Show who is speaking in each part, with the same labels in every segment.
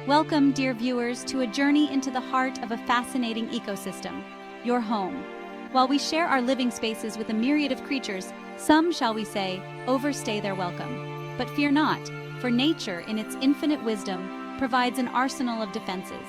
Speaker 1: Welcome, dear viewers, to a journey into the heart of a fascinating ecosystem, your home. While we share our living spaces with a myriad of creatures, some, shall we say, overstay their welcome. But fear not, for nature, in its infinite wisdom, provides an arsenal of defenses.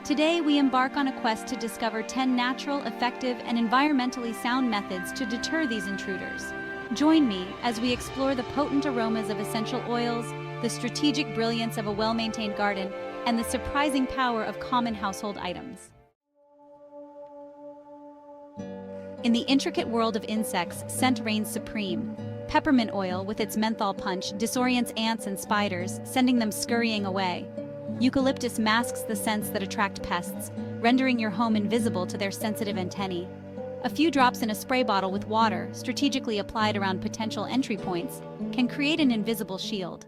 Speaker 1: Today, we embark on a quest to discover 10 natural, effective, and environmentally sound methods to deter these intruders. Join me as we explore the potent aromas of essential oils, the strategic brilliance of a well-maintained garden, and the surprising power of common household items. In the intricate world of insects, scent reigns supreme. Peppermint oil, with its menthol punch, disorients ants and spiders, sending them scurrying away. Eucalyptus masks the scents that attract pests, rendering your home invisible to their sensitive antennae. A few drops in a spray bottle with water, strategically applied around potential entry points, can create an invisible shield.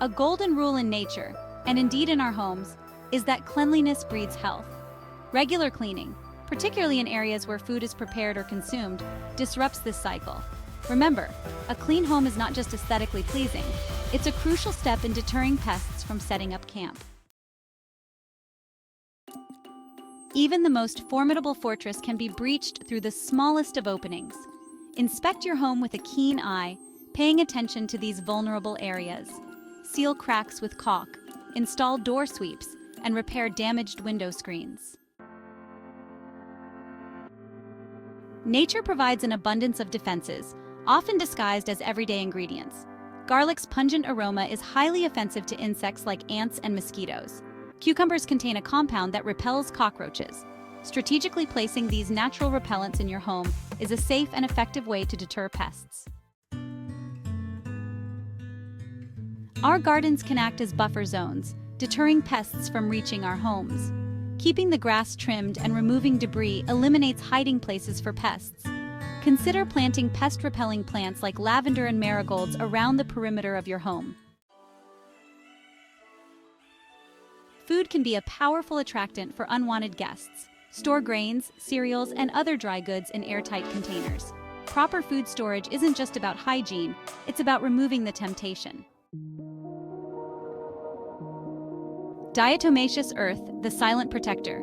Speaker 1: A golden rule in nature, and indeed in our homes, is that cleanliness breeds health. Regular cleaning, particularly in areas where food is prepared or consumed, disrupts this cycle. Remember, a clean home is not just aesthetically pleasing, it's a crucial step in deterring pests from setting up camp. Even the most formidable fortress can be breached through the smallest of openings. Inspect your home with a keen eye, paying attention to these vulnerable areas. Seal cracks with caulk, install door sweeps, and repair damaged window screens. Nature provides an abundance of defenses, often disguised as everyday ingredients. Garlic's pungent aroma is highly offensive to insects like ants and mosquitoes. Cucumbers contain a compound that repels cockroaches. Strategically placing these natural repellents in your home is a safe and effective way to deter pests. Our gardens can act as buffer zones, deterring pests from reaching our homes. Keeping the grass trimmed and removing debris eliminates hiding places for pests. Consider planting pest-repelling plants like lavender and marigolds around the perimeter of your home. Food can be a powerful attractant for unwanted guests. Store grains, cereals, and other dry goods in airtight containers. Proper food storage isn't just about hygiene, it's about removing the temptation. Diatomaceous earth, the silent protector.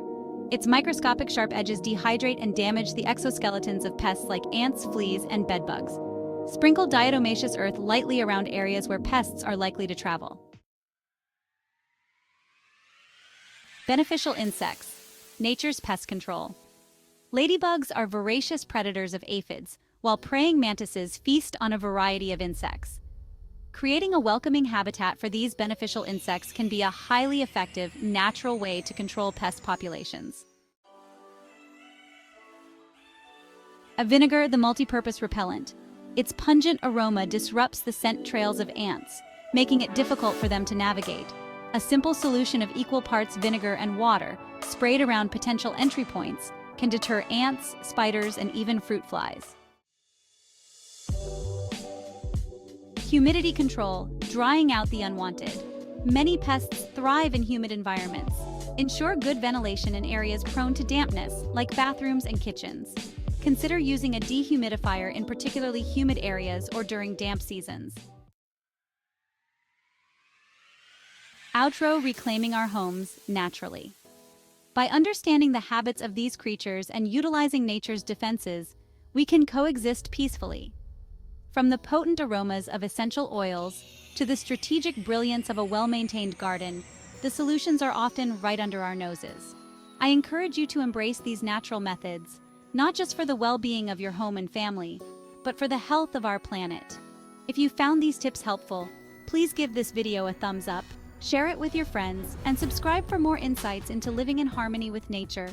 Speaker 1: Its microscopic sharp edges dehydrate and damage the exoskeletons of pests like ants, fleas, and bedbugs. Sprinkle diatomaceous earth lightly around areas where pests are likely to travel. Beneficial insects, nature's pest control. Ladybugs are voracious predators of aphids, while praying mantises feast on a variety of insects. Creating a welcoming habitat for these beneficial insects can be a highly effective, natural way to control pest populations. A vinegar, the multi-purpose repellent. Its pungent aroma disrupts the scent trails of ants, making it difficult for them to navigate. A simple solution of equal parts vinegar and water, sprayed around potential entry points, can deter ants, spiders, and even fruit flies. Humidity control, drying out the unwanted. Many pests thrive in humid environments. Ensure good ventilation in areas prone to dampness, like bathrooms and kitchens. Consider using a dehumidifier in particularly humid areas or during damp seasons. Outro: reclaiming our homes naturally. By understanding the habits of these creatures and utilizing nature's defenses, we can coexist peacefully. From the potent aromas of essential oils to the strategic brilliance of a well-maintained garden, the solutions are often right under our noses. I encourage you to embrace these natural methods, not just for the well-being of your home and family, but for the health of our planet. If you found these tips helpful, please give this video a thumbs up, share it with your friends, and subscribe for more insights into living in harmony with nature.